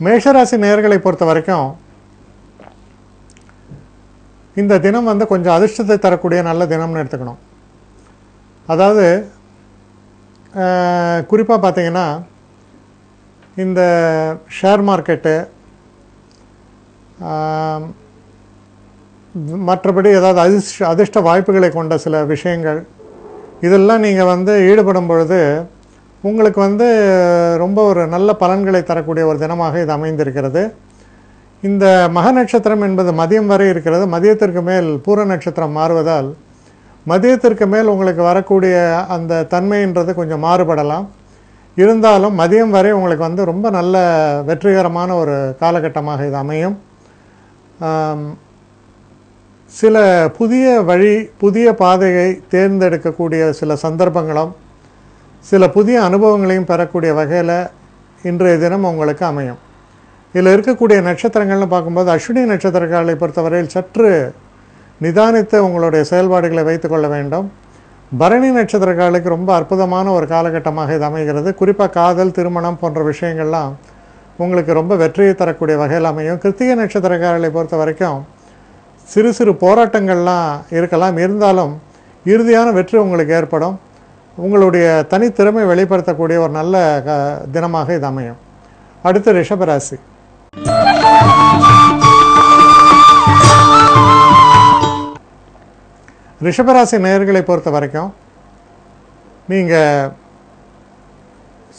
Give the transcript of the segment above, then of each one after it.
மேஷராசி நேயர்களை பொறுத்த வரைக்கும் இந்த தினம் வந்து கொஞ்சம் அதிர்ஷ்டத்தை தரக்கூடிய நல்ல தினம்னு எடுத்துக்கணும். அதாவது குறிப்பாக பார்த்தீங்கன்னா இந்த ஷேர் மார்க்கெட்டு, மற்றபடி ஏதாவது அதிர்ஷ்ட வாய்ப்புகளை கொண்ட சில விஷயங்கள், இதெல்லாம் நீங்கள் வந்து ஈடுபடும் பொழுது உங்களுக்கு வந்து ரொம்ப ஒரு நல்ல பலன்களை தரக்கூடிய ஒரு தினமாக இது அமைந்திருக்கிறது. இந்த மக நட்சத்திரம் என்பது மதியம் வரை இருக்கிறது. மதியத்திற்கு மேல் பூர நட்சத்திரம் மாறுவதால் மதியத்திற்கு மேல் உங்களுக்கு வரக்கூடிய அந்த தன்மைன்றது கொஞ்சம் மாறுபடலாம். இருந்தாலும் மதியம் வரை உங்களுக்கு வந்து ரொம்ப நல்ல வெற்றிகரமான ஒரு காலகட்டமாக இது அமையும். சில புதிய வழி, புதிய பாதையை தேர்ந்தெடுக்கக்கூடிய சில சந்தர்ப்பங்களும் சில புதிய அனுபவங்களையும் பெறக்கூடிய வகையில் இன்றைய தினம் உங்களுக்கு அமையும். இதில் இருக்கக்கூடிய நட்சத்திரங்கள்னு பார்க்கும்போது அஸ்வினி நட்சத்திரக்காரர்களை பொறுத்தவரையில் சற்று நிதானித்து உங்களுடைய செயல்பாடுகளை வைத்து கொள்ள வேண்டும். பரணி நட்சத்திரக்காரர்களுக்கு ரொம்ப அற்புதமான ஒரு காலகட்டமாக இது அமைகிறது. குறிப்பாக காதல், திருமணம் போன்ற விஷயங்கள்லாம் உங்களுக்கு ரொம்ப வெற்றியை தரக்கூடிய வகையில் அமையும். கிருத்திகை நட்சத்திரக்காரர்களை பொறுத்த வரைக்கும் சிறு சிறு போராட்டங்கள்லாம் இருக்கலாம். இருந்தாலும் இறுதியான வெற்றி உங்களுக்கு ஏற்படும். உங்களுடைய தனித்திறமை வெளிப்படுத்தக்கூடிய ஒரு நல்ல தினமாக இது அமையும். அடுத்து ரிஷபராசி. ரிஷபராசி நேயர்களை பொறுத்த வரைக்கும் நீங்கள்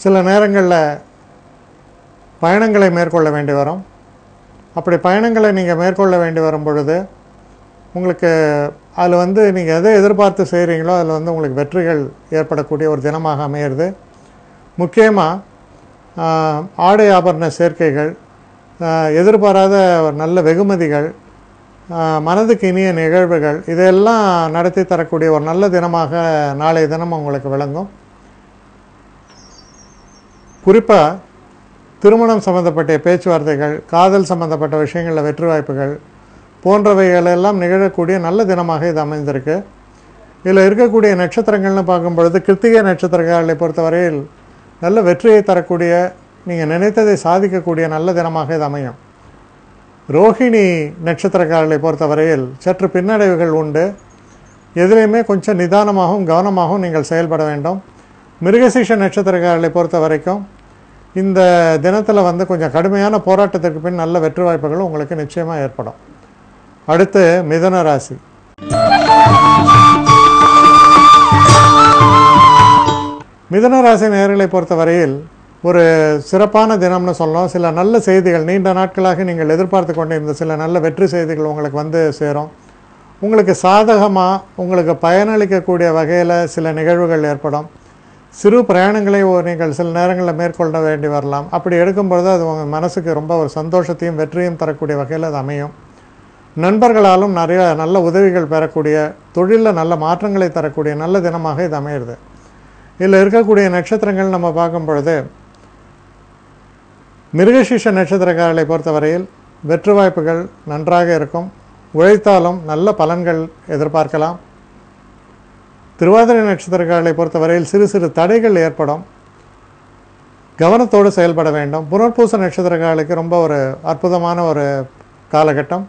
சில நேரங்களில் பயணங்களை மேற்கொள்ள வேண்டி வரும். அப்படி பயணங்களை நீங்கள் மேற்கொள்ள வேண்டி வரும் பொழுது உங்களுக்கு அதில் வந்து நீங்கள் எதை எதிர்பார்த்து செய்கிறீங்களோ அதில் வந்து உங்களுக்கு வெற்றிகள் ஏற்படக்கூடிய ஒரு தினமாக அமையிறது. முக்கியமாக ஆடை ஆபரண சேர்க்கைகள், எதிர்பாராத நல்ல வெகுமதிகள், மனதுக்கு இனிய நிகழ்வுகள், இதெல்லாம் நடத்தி தரக்கூடிய ஒரு நல்ல தினமாக நாளைய தினம் உங்களுக்கு விளங்கும். குறிப்பாக திருமணம் சம்பந்தப்பட்ட பேச்சுவார்த்தைகள், காதல் சம்பந்தப்பட்ட விஷயங்களில் வெற்றி வாய்ப்புகள் போன்றவைகளெல்லாம் நிகழக்கூடிய நல்ல தினமாக இது அமைந்திருக்கு. இதில் இருக்கக்கூடிய நட்சத்திரங்கள்னு பார்க்கும்பொழுது கிருத்திகை நட்சத்திரக்காரர்களை பொறுத்தவரையில் நல்ல வெற்றியை தரக்கூடிய, நீங்கள் நினைத்ததை சாதிக்கக்கூடிய நல்ல தினமாக இது அமையும். ரோஹிணி நட்சத்திரக்காரர்களை பொறுத்தவரையில் சற்று பின்னடைவுகள் உண்டு. எதிலையுமே கொஞ்சம் நிதானமாகவும் கவனமாகவும் நீங்கள் செயல்பட வேண்டும். மிருகசீஷ நட்சத்திரக்காரர்களை பொறுத்த வரைக்கும் இந்த தினத்தில் வந்து கொஞ்சம் கடுமையான போராட்டத்திற்கு பின் நல்ல வெற்றி வாய்ப்புகள் உங்களுக்கு நிச்சயமாக ஏற்படும். அடுத்து மிதுன ராசி. மிதுன ராசி நேயர்களை பொறுத்தவரையில் ஒரு சிறப்பான தினம்னு சொல்லலாம். சில நல்ல செய்திகள், நீண்ட நாட்களாக நீங்கள் எதிர்பார்த்து கொண்டிருந்த சில நல்ல வெற்றி செய்திகள் உங்களுக்கு வந்து சேரும். உங்களுக்கு சாதகமாக உங்களுக்கு பயனளிக்கக்கூடிய வகையில் சில நிகழ்வுகள் ஏற்படும். சிறு பிரயாணங்களை நீங்கள் சில நேரங்களில் மேற்கொள்ள வேண்டி வரலாம். அப்படி எடுக்கும்பொழுது அது உங்கள் மனசுக்கு ரொம்ப ஒரு சந்தோஷத்தையும் வெற்றியும் தரக்கூடிய வகையில் அது அமையும். நண்பர்களாலும் நிறைய நல்ல உதவிகள் பெறக்கூடிய, தொழிலில் நல்ல மாற்றங்களை தரக்கூடிய நல்ல தினமாக இது அமையிறது. இதில் இருக்கக்கூடிய நட்சத்திரங்கள் நம்ம பார்க்கும் பொழுது மிருகசீஷ நட்சத்திரக்காரர்களை பொறுத்தவரையில் வெற்றி வாய்ப்புகள் நன்றாக இருக்கும். உழைத்தாலும் நல்ல பலன்கள் எதிர்பார்க்கலாம். திருவாதிரை நட்சத்திரக்காரர்களை பொறுத்தவரையில் சிறு சிறு தடைகள் ஏற்படும். கவனத்தோடு செயல்பட வேண்டும். புனர்பூச நட்சத்திரக்காரர்களுக்கு ரொம்ப ஒரு அற்புதமான ஒரு காலகட்டம்.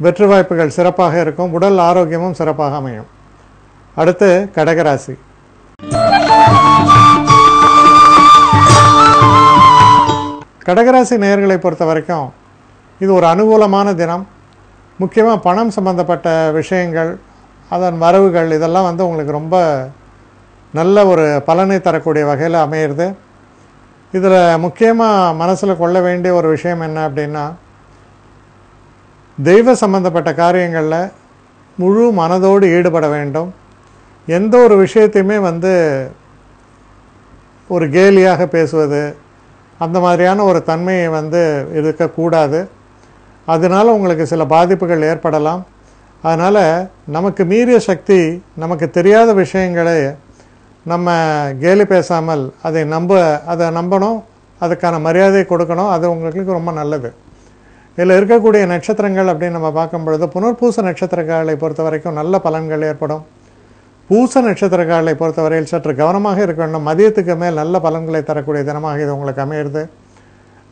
வெற்றி வாய்ப்புகள் சிறப்பாக இருக்கும். உடல் ஆரோக்கியமும் சிறப்பாக அமையும். அடுத்து கடகராசி. கடகராசி நேயர்களை பொறுத்த வரைக்கும் இது ஒரு அனுகூலமான தினம். முக்கியமாக பணம் சம்பந்தப்பட்ட விஷயங்கள், அதன் வரவுகள், இதெல்லாம் வந்து உங்களுக்கு ரொம்ப நல்ல ஒரு பலனை தரக்கூடிய வகையில் அமையிறது. இதில் முக்கியமாக மனசில் கொள்ள வேண்டிய ஒரு விஷயம் என்ன அப்படின்னா, தெய்வ சம்பந்தப்பட்ட காரியங்களில் முழு மனதோடு ஈடுபட வேண்டும். எந்த ஒரு விஷயத்தையுமே வந்து ஒரு கேலியாக பேசுவது, அந்த மாதிரியான ஒரு தன்மையை வந்து இருக்கக்கூடாது. அதனால் உங்களுக்கு சில பாதிப்புகள் ஏற்படலாம். அதனால் நமக்கு மீறிய சக்தி, நமக்கு தெரியாத விஷயங்களை நம்ம கேலி பேசாமல் அதை நம்பணும், அதுக்கான மரியாதை கொடுக்கணும். அது உங்களுக்கு ரொம்ப நல்லது. இதில் இருக்கக்கூடிய நட்சத்திரங்கள் அப்படின்னு நம்ம பார்க்கும் பொழுது புனர்பூச நட்சத்திரக்காரர்களை பொறுத்த வரைக்கும் நல்ல பலன்கள் ஏற்படும். பூச நட்சத்திரக்காரர்களை பொறுத்தவரையில் சற்று கவனமாக இருக்க வேண்டும். மதியத்துக்கு மேல் நல்ல பலன்களை தரக்கூடிய தினமாக இது உங்களுக்கு அமையிறது.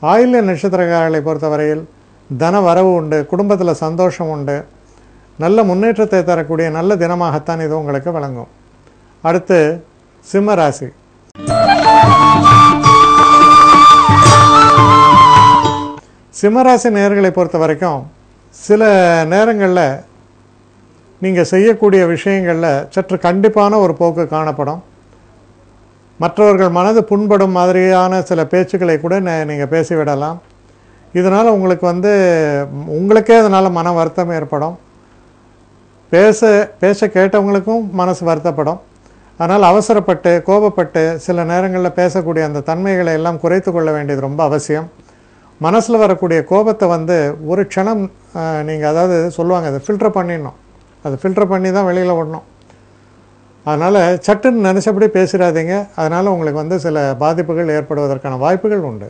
ஆயில்ய நட்சத்திரக்காரர்களை பொறுத்தவரையில் தன வரவு உண்டு, குடும்பத்தில் சந்தோஷம் உண்டு, நல்ல முன்னேற்றத்தை தரக்கூடிய நல்ல தினமாகத்தான் இது உங்களுக்கு வழங்கும். அடுத்து சிம்ம ராசி. சிம்மராசி நேயர்களை பொறுத்த வரைக்கும் சில நேரங்களில் நீங்கள் செய்யக்கூடிய விஷயங்களில் சற்று கண்டிப்பான ஒரு போக்கு காணப்படும். மற்றவர்கள் மனது புண்படும் மாதிரியான சில பேச்சுக்களை கூட நீங்கள் பேசிவிடலாம். இதனால் உங்களுக்கு உங்களுக்கே அதனால் மன வருத்தம் ஏற்படும். பேச கேட்டவங்களுக்கும் மனசு வருத்தப்படும். அதனால் அவசரப்பட்டு கோபப்பட்டு சில நேரங்களில் பேசக்கூடிய அந்த தன்மைகளை எல்லாம் குறைத்து கொள்ள வேண்டியது ரொம்ப அவசியம். மனசில் வரக்கூடிய கோபத்தை ஒரு க்ஷணம் நீங்கள் அதாவது சொல்லுவாங்க, அதை ஃபில்டர் பண்ணிடணும். அதை ஃபில்டர் பண்ணி தான் வெளியில் விடணும். அதனால் சட்டுன்னு நினச்சபடி பேசிடாதீங்க. அதனால் உங்களுக்கு சில பாதிப்புகள் ஏற்படுவதற்கான வாய்ப்புகள் உண்டு.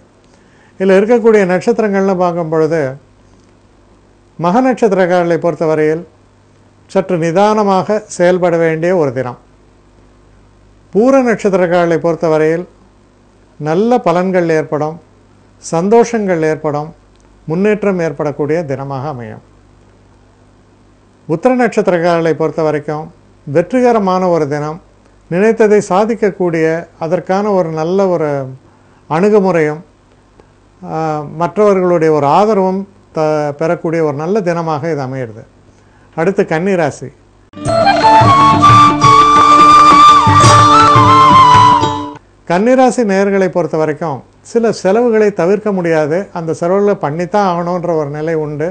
இதில் இருக்கக்கூடிய நட்சத்திரங்கள்னு பார்க்கும் பொழுது மக நட்சத்திரக்காரர்களை பொறுத்தவரையில் சற்று நிதானமாக செயல்பட வேண்டிய ஒரு தினம். பூர நட்சத்திரக்காரர்களை பொறுத்தவரையில் நல்ல பலன்கள் ஏற்படும், சந்தோஷங்கள் ஏற்படும், முன்னேற்றம் ஏற்படக்கூடிய தினமாக அமையும். உத்திர நட்சத்திரக்காரர்களை பொறுத்த வரைக்கும் வெற்றிகரமான ஒரு தினம், நினைத்ததை சாதிக்கக்கூடிய அதற்கான ஒரு நல்ல ஒரு அணுகுமுறையும் மற்றவர்களுடைய ஒரு ஆதரவும் பெறக்கூடிய ஒரு நல்ல தினமாக இது அமையிறது. அடுத்து கன்னிராசி. கன்னிராசி நேயர்களை பொறுத்த வரைக்கும் சில செலவுகளை தவிர்க்க முடியாது, அந்த செலவுகளை பண்ணித்தான் ஆகணுன்ற ஒரு நிலை உண்டு.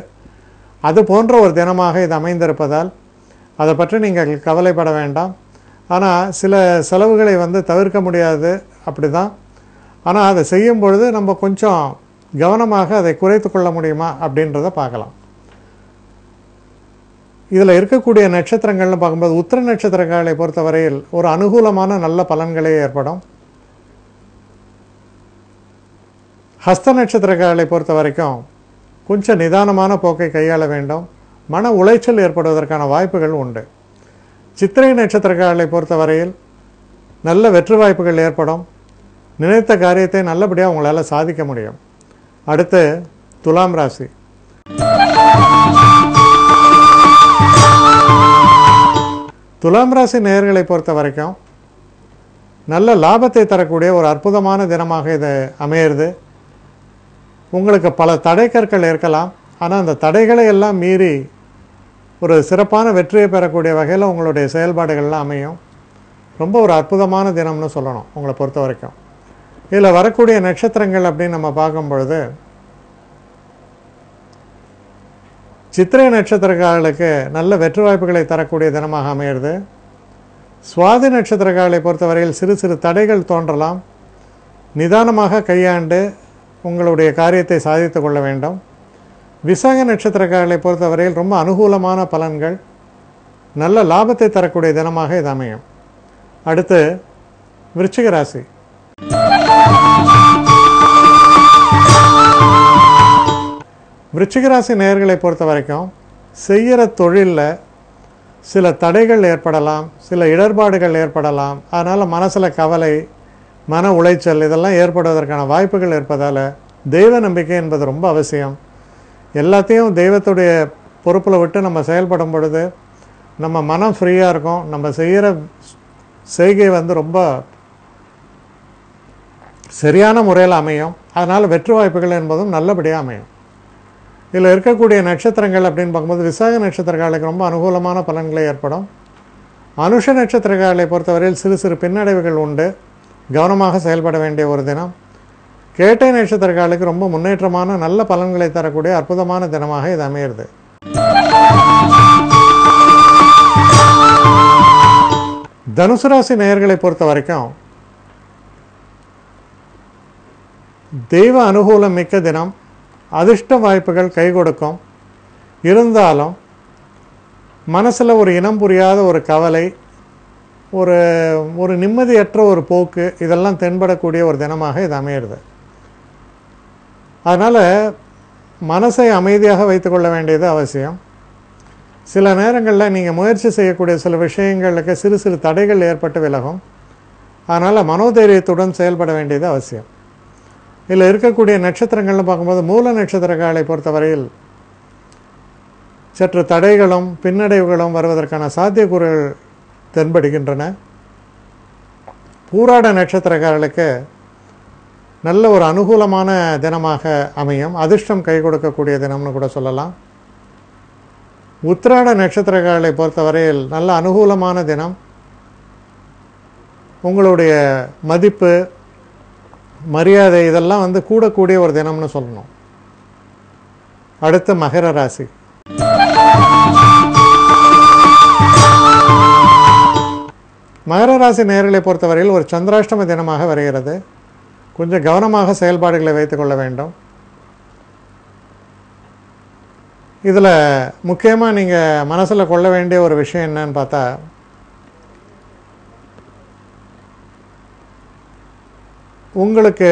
அது போன்ற ஒரு தினமாக இது அமைந்திருப்பதால் அதை பற்றி நீங்கள் கவலைப்பட வேண்டாம். ஆனால் சில செலவுகளை தவிர்க்க முடியாது, அப்படி தான். ஆனால் அதை செய்யும் பொழுது நம்ம கொஞ்சம் கவனமாக அதை குறைத்து கொள்ள முடியுமா அப்படின்றத பார்க்கலாம். இதில் இருக்கக்கூடிய நட்சத்திரங்கள்னு பார்க்கும்போது உத்திர நட்சத்திரக்காரர்களை பொறுத்தவரையில் ஒரு அனுகூலமான நல்ல பலன்களே ஏற்படும். ஹஸ்த நட்சத்திரக்காரர்களை பொறுத்த வரைக்கும் கொஞ்சம் நிதானமான போக்கை கையாள வேண்டும். மன உளைச்சல் ஏற்படுவதற்கான வாய்ப்புகள் உண்டு. சித்திரை நட்சத்திரக்காரர்களை பொறுத்தவரையில் நல்ல வெற்றி வாய்ப்புகள் ஏற்படும். நினைத்த காரியத்தை நல்லபடியாக உங்களால் சாதிக்க முடியும். அடுத்து துலாம் ராசி. துலாம் ராசி நேயர்களை பொறுத்த வரைக்கும் நல்ல லாபத்தை தரக்கூடிய ஒரு அற்புதமான தினமாக இது அமையிறது. உங்களுக்கு பல தடைக்கற்கள் இருக்கலாம், ஆனால் அந்த தடைகளை எல்லாம் மீறி ஒரு சிறப்பான வெற்றியை பெறக்கூடிய வகையில் உங்களுடைய செயல்பாடுகள்லாம் அமையும். ரொம்ப ஒரு அற்புதமான தினம்னு சொல்லணும் உங்களை பொறுத்த வரைக்கும். இதில் வரக்கூடிய நட்சத்திரங்கள் அப்படின்னு நம்ம பார்க்கும் பொழுது சித்திரை நட்சத்திரக்காரர்களுக்கு நல்ல வெற்றி வாய்ப்புகளை தரக்கூடிய தினமாக அமையிறது. சுவாதி நட்சத்திரக்காரர்களை பொறுத்தவரையில் சிறு சிறு தடைகள் தோன்றலாம், நிதானமாக கையாண்டு உங்களுடைய காரியத்தை சாதித்து கொள்ள வேண்டும். விசாக நட்சத்திரக்காரர்களை பொறுத்தவரையில் ரொம்ப அனுகூலமான பலன்கள், நல்ல லாபத்தை தரக்கூடிய தினமாக இது அமையும். அடுத்து விருச்சிக ராசி. விருச்சிக ராசி நேயர்களை பொறுத்த வரைக்கும் செய்கிற தொழிலில் சில தடைகள் ஏற்படலாம், சில இடர்பாடுகள் ஏற்படலாம். அதனால் மனசில் கவலை, மன உளைச்சல் இதெல்லாம் ஏற்படுவதற்கான வாய்ப்புகள் இருப்பதால் தெய்வ நம்பிக்கை என்பது ரொம்ப அவசியம். எல்லாத்தையும் தெய்வத்துடைய பொறுப்பில் விட்டு நம்ம செயல்படும் பொழுது நம்ம மனம் ஃப்ரீயாக இருக்கும். நம்ம செய்கிற செய்கை ரொம்ப சரியான முறையில் அமையும். அதனால் வெற்றி வாய்ப்புகள் என்பதும் நல்லபடியாக அமையும். இதில் இருக்கக்கூடிய நட்சத்திரங்கள் அப்படின்னு பார்க்கும்போது விசாக நட்சத்திரக்காரர்களுக்கு ரொம்ப அனுகூலமான பலன்களை ஏற்படும். அனுஷ நட்சத்திரக்காரர்களை பொறுத்தவரையில் சிறு சிறு பின்னடைவுகள் உண்டு, கவனமாக செயல்பட வேண்டிய ஒரு தினம். கேட்டை நட்சத்திரக்காரர்களுக்கு ரொம்ப முன்னேற்றமான நல்ல பலன்களை தரக்கூடிய அற்புதமான தினமாக இது அமையிறது. தனுசு ராசி நேயர்களை பொறுத்த வரைக்கும் தெய்வ அனுகூலம் மிக்க தினம், அதிர்ஷ்ட வாய்ப்புகள் கை கொடுக்கும். இருந்தாலும் மனசில் ஒரு இனம் புரியாத ஒரு கவலை, ஒரு நிம்மதியற்ற ஒரு போக்கு இதெல்லாம் தென்படக்கூடிய ஒரு தினமாக இது அமையிறது. அதனால் மனசை அமைதியாக வைத்துக்கொள்ள வேண்டியது அவசியம். சில நேரங்களில் நீங்கள் முயற்சி செய்யக்கூடிய சில விஷயங்களுக்கு சிறு சிறு தடைகள் ஏற்பட்டு விலகும். அதனால் மனோதைரியத்துடன் செயல்பட வேண்டியது அவசியம். இதில் இருக்கக்கூடிய நட்சத்திரங்கள்னு பார்க்கும்போது மூல நட்சத்திரக்காலை பொறுத்தவரையில் சற்று தடைகளும் பின்னடைவுகளும் வருவதற்கான சாத்தியக்கூறுகள் தென்படுகின்றன. பூராட நட்சத்திரக்காரர்களுக்கு நல்ல ஒரு அனுகூலமான தினமாக அமையும். அதிர்ஷ்டம் கை கொடுக்கக்கூடிய தினம்னு கூட சொல்லலாம். உத்திராட நட்சத்திரக்காரர்களை பொறுத்தவரையில் நல்ல அனுகூலமான தினம். உங்களுடைய மதிப்பு மரியாதை இதெல்லாம் கூடக்கூடிய ஒரு தினம்னு சொல்லணும். அடுத்து மகர ராசி. மகர ராசி நேயர்களை பொறுத்தவரையில் ஒரு சந்திராஷ்டம தினமாக வருகிறது. கொஞ்சம் கவனமாக செயல்பாடுகளை வைத்துக் கொள்ள வேண்டும். இதில் முக்கியமாக நீங்கள் மனசில் கொள்ள வேண்டிய ஒரு விஷயம் என்னன்னு பார்த்தா, உங்களுக்கு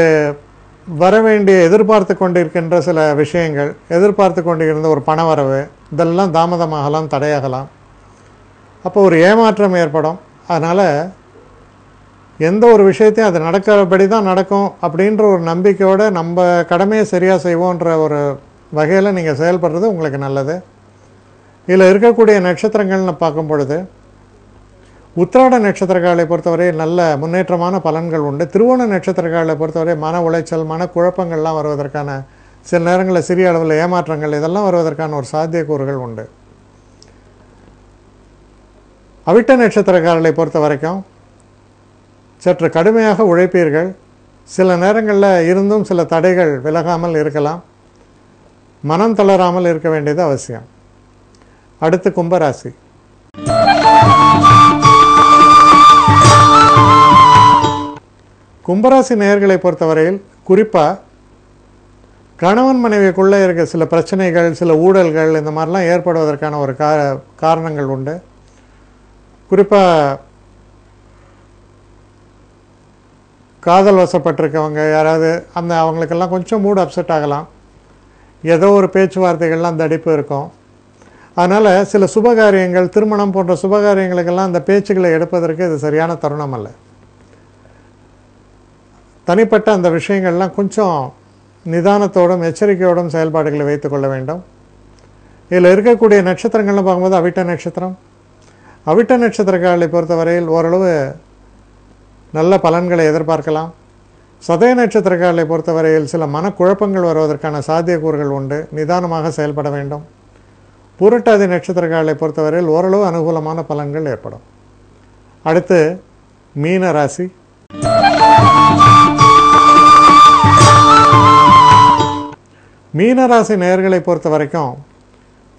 வர வேண்டிய எதிர்பார்த்து கொண்டிருக்கின்ற சில விஷயங்கள், எதிர்பார்த்து கொண்டிருந்த ஒரு பண வரவு, இதெல்லாம் தாமதமாகலாம், தடையாகலாம். அப்போ ஒரு ஏமாற்றம் ஏற்படும். அதனால் எந்த ஒரு விஷயத்தையும் அது நடக்கிறபடி தான் நடக்கும் அப்படின்ற ஒரு நம்பிக்கையோடு நம்ம கடமையை சரியாக செய்வோன்ற ஒரு வகையில் நீங்கள் செயல்படுறது உங்களுக்கு நல்லது. இதில் இருக்கக்கூடிய நட்சத்திரங்கள்னு பார்க்கும் பொழுது உத்திராட நட்சத்திரக்காரர்களை பொறுத்தவரை நல்ல முன்னேற்றமான பலன்கள் உண்டு. திருவோண நட்சத்திரக்காரர்களை பொறுத்தவரை மன உளைச்சல், மன குழப்பங்கள்லாம் வருவதற்கான, சில நேரங்களில் சிறிய அளவில் ஏமாற்றங்கள், இதெல்லாம் வருவதற்கான ஒரு சாத்தியக்கூறுகள் உண்டு. அவிட்ட நட்சத்திரக்காரர்களை பொறுத்த வரைக்கும் சற்று கடுமையாக உழைப்பீர்கள். சில நேரங்களில் இருந்தும் சில தடைகள் விலகாமல் இருக்கலாம். மனம் தளராமல் இருக்க வேண்டியது அவசியம். அடுத்து கும்பராசி. கும்பராசி நேயர்களை பொறுத்தவரையில் குறிப்பாக கணவன் மனைவிக்குள்ளே இருக்க சில பிரச்சனைகள், சில ஊழல்கள், இந்த மாதிரிலாம் ஏற்படுவதற்கான ஒரு காரணங்கள் உண்டு. குறிப்பாக காதல் வசப்பட்டிருக்கவங்க யாராவது அவங்களுக்கெல்லாம் கொஞ்சம் மூடு அப்செட் ஆகலாம். ஏதோ ஒரு பேச்சுவார்த்தைகள்லாம் தடிப்பு இருக்கும். அதனால் சில சுபகாரியங்கள், திருமணம் போன்ற சுபகாரியங்களுக்கெல்லாம் அந்த பேச்சுக்களை எடுப்பதற்கு இது சரியான தருணம் அல்ல. தனிப்பட்ட அந்த விஷயங்கள்லாம் கொஞ்சம் நிதானத்தோடும் எச்சரிக்கையோடும் செயல்பாடுகளை வைத்துக் கொள்ள வேண்டும். இதில் இருக்கக்கூடிய நட்சத்திரங்கள்னு பார்க்கும்போது அவிட்ட நட்சத்திரம். அவிட்ட நட்சத்திரக்காரர்களை பொறுத்தவரையில் ஓரளவு நல்ல பலன்களை எதிர்பார்க்கலாம். சதய நட்சத்திரக்காரர்களை பொறுத்தவரையில் சில மனக்குழப்பங்கள் வருவதற்கான சாத்தியக்கூறுகள் உண்டு. நிதானமாக செயல்பட வேண்டும். பூரட்டாதி நட்சத்திரக்காரர்களை பொறுத்தவரையில் ஓரளவு அனுகூலமான பலன்கள் ஏற்படும். அடுத்து மீன ராசி. மீனராசி நேயர்களை பொறுத்த வரைக்கும்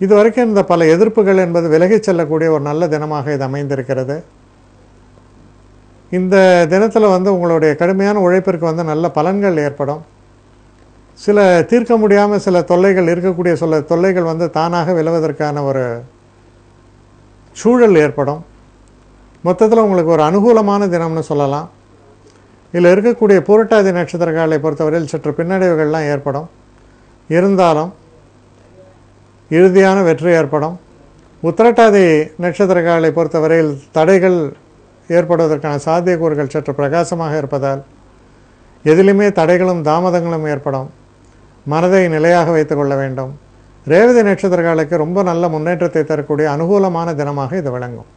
இதுவரைக்கும் இந்த பல எதிர்ப்புகள் என்பது விலகிச் செல்லக்கூடிய ஒரு நல்ல தினமாக இது அமைந்திருக்கிறது. இந்த தினத்தில் உங்களுடைய கடுமையான உழைப்பிற்கு நல்ல பலன்கள் ஏற்படும். சில தீர்க்க முடியாமல் சில தொல்லைகள் இருக்கக்கூடிய சில தொல்லைகள் தானாக விலவதற்கான ஒரு சூழல் ஏற்படும். மொத்தத்தில் உங்களுக்கு ஒரு அனுகூலமான தினம்னு சொல்லலாம். இதில் இருக்கக்கூடிய பூரட்டாதி நட்சத்திரக்காரர்களை பொறுத்தவரையில் சற்று பின்னடைவுகள்லாம் ஏற்படும். இருந்தாலும் இறுதியான வெற்றி ஏற்படும். உத்திரட்டாதி நட்சத்திரக்காரர்களை பொறுத்தவரையில் தடைகள் ஏற்படுவதற்கான சாத்தியக்கூறுகள் சற்று பிரகாசமாக இருப்பதால் எதிலுமே தடைகளும் தாமதங்களும் ஏற்படும். மனதை நிலையாக வைத்துக் கொள்ள வேண்டும். ரேவதி நட்சத்திரக்காரர்களுக்கு ரொம்ப நல்ல முன்னேற்றத்தை தரக்கூடிய அனுகூலமான தினமாக இது விளங்கும்.